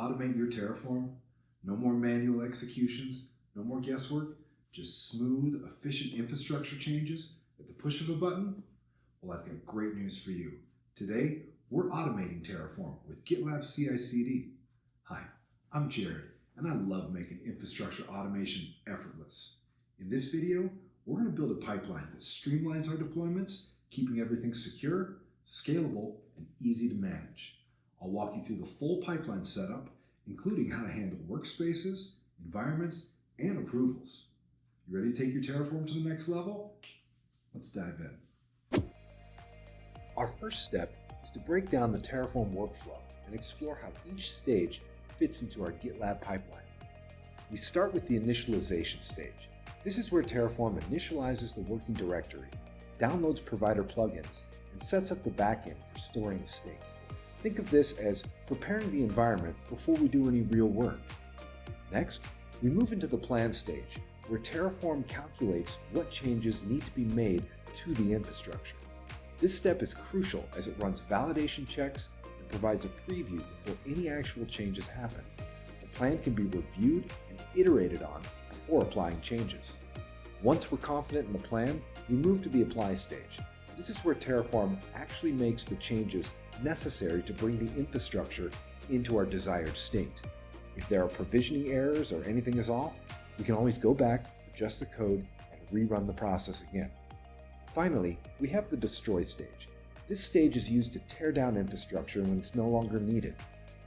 automate your Terraform? No more manual executions, no more guesswork, just smooth, efficient infrastructure changes at the push of a button? Well, I've got great news for you. Today, we're automating Terraform with GitLab-ci.yd. Hi, I'm Jared, and I love making infrastructure automation effortless. In this video, we're going to build a pipeline that streamlines our deployments, keeping everything secure, scalable, and easy to manage. I'll walk you through the full pipeline setup, including how to handle workspaces, environments, and approvals. You ready to take your Terraform to the next level? Let's dive in. Our first step is to break down the Terraform workflow and explore how each stage fits into our GitLab pipeline. We start with the initialization stage. This is where Terraform initializes the working directory, downloads provider plugins, and sets up the backend for storing the state. Think of this as preparing the environment before we do any real work. Next, we move into the plan stage, where Terraform calculates what changes need to be made to the infrastructure. This step is crucial as it runs validation checks and provides a preview before any actual changes happen. The plan can be reviewed and iterated on before applying changes. Once we're confident in the plan, we move to the apply stage. This is where Terraform actually makes the changes necessary to bring the infrastructure into our desired state. If there are provisioning errors or anything is off, we can always go back, adjust the code, and rerun the process again. Finally, we have the destroy stage. This stage is used to tear down infrastructure when it's no longer needed.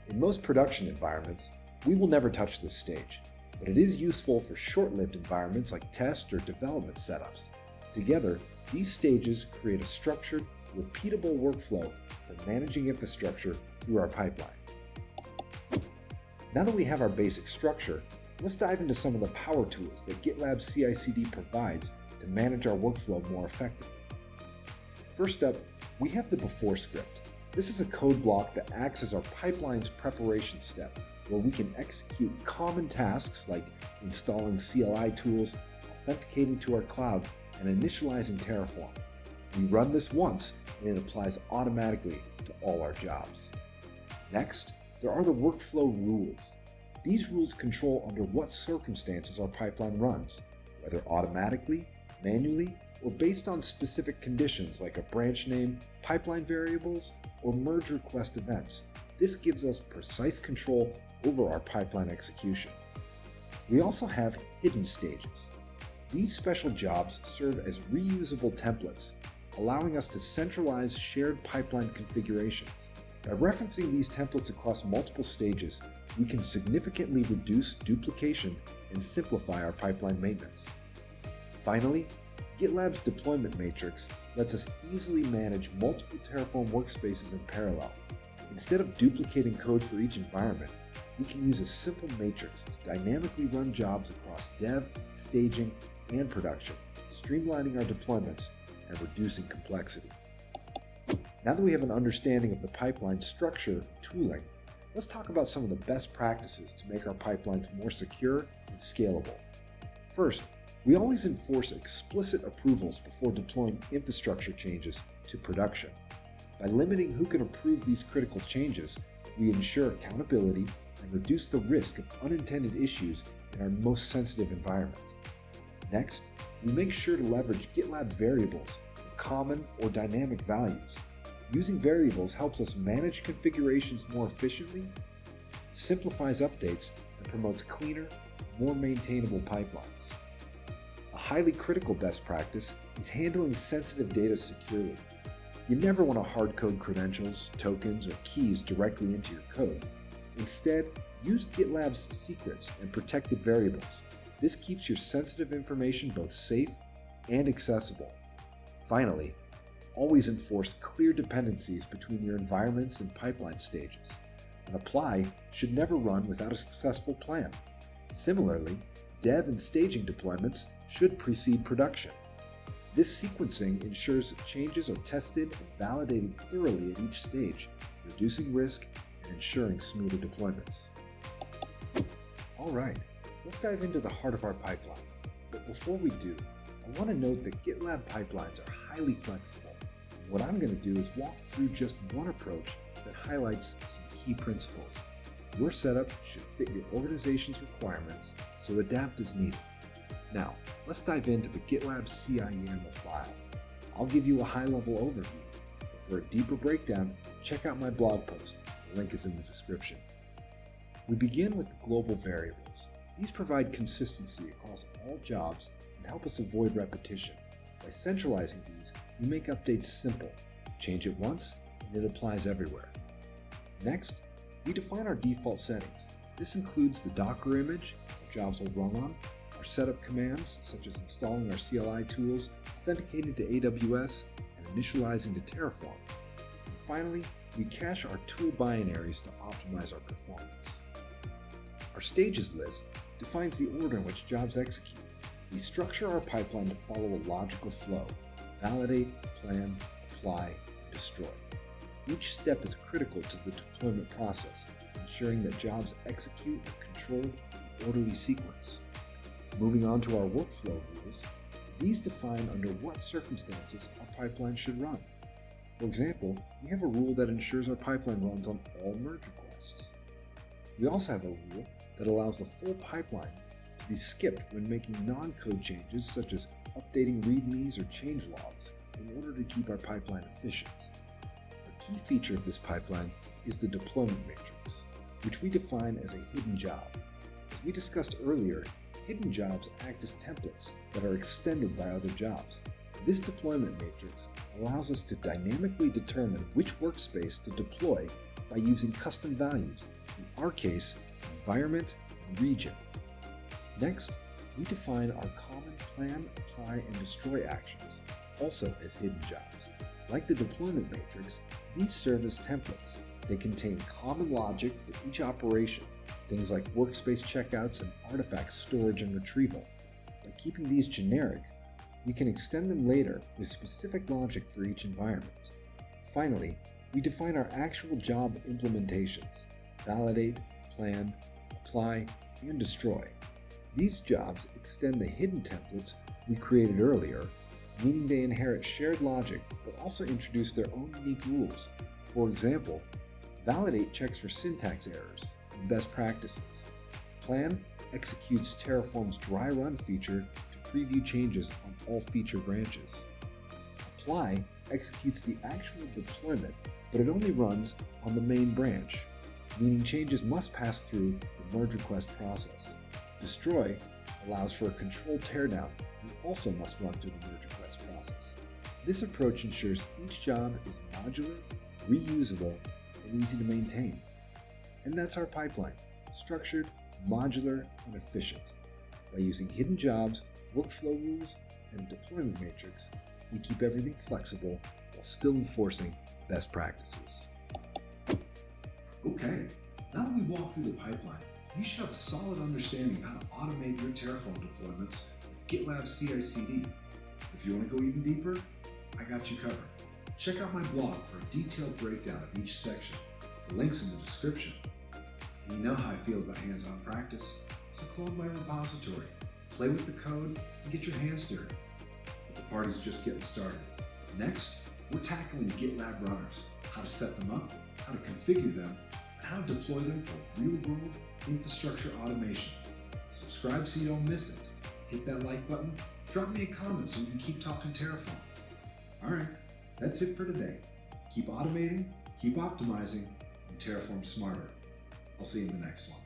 In most production environments, we will never touch this stage, but it is useful for short-lived environments like test or development setups. Together, these stages create a structured, repeatable workflow for managing infrastructure through our pipeline. Now that we have our basic structure, let's dive into some of the power tools that GitLab-ci.yd provides to manage our workflow more effectively. First up, we have the before script. This is a code block that acts as our pipeline's preparation step, where we can execute common tasks like installing CLI tools, authenticating to our cloud, and initializing Terraform. We run this once, and it applies automatically to all our jobs. Next, there are the workflow rules. These rules control under what circumstances our pipeline runs, whether automatically, manually, or based on specific conditions like a branch name, pipeline variables, or merge request events. This gives us precise control over our pipeline execution. We also have hidden stages. These special jobs serve as reusable templates, allowing us to centralize shared pipeline configurations. By referencing these templates across multiple stages, we can significantly reduce duplication and simplify our pipeline maintenance. Finally, GitLab's deployment matrix lets us easily manage multiple Terraform workspaces in parallel. Instead of duplicating code for each environment, we can use a simple matrix to dynamically run jobs across dev, staging, and production, streamlining our deployments and reducing complexity. Now that we have an understanding of the pipeline structure and tooling, let's talk about some of the best practices to make our pipelines more secure and scalable. First, we always enforce explicit approvals before deploying infrastructure changes to production. By limiting who can approve these critical changes, we ensure accountability and reduce the risk of unintended issues in our most sensitive environments. Next, we make sure to leverage GitLab variables for common or dynamic values. Using variables helps us manage configurations more efficiently, simplifies updates, and promotes cleaner, more maintainable pipelines. A highly critical best practice is handling sensitive data securely. You never want to hard-code credentials, tokens, or keys directly into your code. Instead, use GitLab's secrets and protected variables. This keeps your sensitive information both safe and accessible. Finally, always enforce clear dependencies between your environments and pipeline stages. An apply should never run without a successful plan. Similarly, dev and staging deployments should precede production. This sequencing ensures changes are tested and validated thoroughly at each stage, reducing risk and ensuring smoother deployments. All right, let's dive into the heart of our pipeline. But before we do, I want to note that GitLab pipelines are highly flexible. What I'm going to do is walk through just one approach that highlights some key principles. Your setup should fit your organization's requirements, so adapt as needed. Now, let's dive into the gitlab-ci.yml file. I'll give you a high-level overview, but for a deeper breakdown, check out my blog post. The link is in the description. We begin with the global variables. These provide consistency across all jobs and help us avoid repetition. By centralizing these, we make updates simple. Change it once, and it applies everywhere. Next, we define our default settings. This includes the Docker image our jobs will run on, our setup commands, such as installing our CLI tools, authenticating to AWS, and initializing to Terraform. And finally, we cache our tool binaries to optimize our performance. Our stages list defines the order in which jobs execute. We structure our pipeline to follow a logical flow: validate, plan, apply, and destroy. Each step is critical to the deployment process, ensuring that jobs execute in controlled and orderly sequence. Moving on to our workflow rules, these define under what circumstances our pipeline should run. For example, we have a rule that ensures our pipeline runs on all merge requests. We also have a rule that allows the full pipeline to be skipped when making non-code changes such as updating readmes or change logs in order to keep our pipeline efficient. A key feature of this pipeline is the deployment matrix, which we define as a hidden job. As we discussed earlier, hidden jobs act as templates that are extended by other jobs. This deployment matrix allows us to dynamically determine which workspace to deploy by using custom values, in our case, environment and region. Next, we define our common plan, apply, and destroy actions, also as hidden jobs. Like the deployment matrix, these serve as templates. They contain common logic for each operation, things like workspace checkouts and artifact storage and retrieval. By keeping these generic, we can extend them later with specific logic for each environment. Finally, we define our actual job implementations: validate, plan, apply, and destroy. These jobs extend the hidden templates we created earlier, meaning they inherit shared logic but also introduce their own unique rules. For example, validate checks for syntax errors and best practices. Plan executes Terraform's dry run feature to preview changes on all feature branches. Apply executes the actual deployment, but it only runs on the main branch, meaning changes must pass through the merge request process. Destroy allows for a controlled teardown and also must run through the merge request process. This approach ensures each job is modular, reusable, and easy to maintain. And that's our pipeline: structured, modular, and efficient. By using hidden jobs, workflow rules, and deployment matrix, we keep everything flexible while still enforcing best practices. Okay, now that we walked through the pipeline, you should have a solid understanding of how to automate your Terraform deployments with GitLab CI/CD. If you want to go even deeper, I got you covered. Check out my blog for a detailed breakdown of each section. The link's in the description. And you know how I feel about hands-on practice, so clone my repository, play with the code, and get your hands dirty. But the party's just getting started. Next, we're tackling GitLab runners, how to set them up, how to configure them, and how to deploy them for real-world infrastructure automation. Subscribe so you don't miss it. Hit that like button, drop me a comment so we can keep talking Terraform. Alright, that's it for today. Keep automating, keep optimizing, and Terraform smarter. I'll see you in the next one.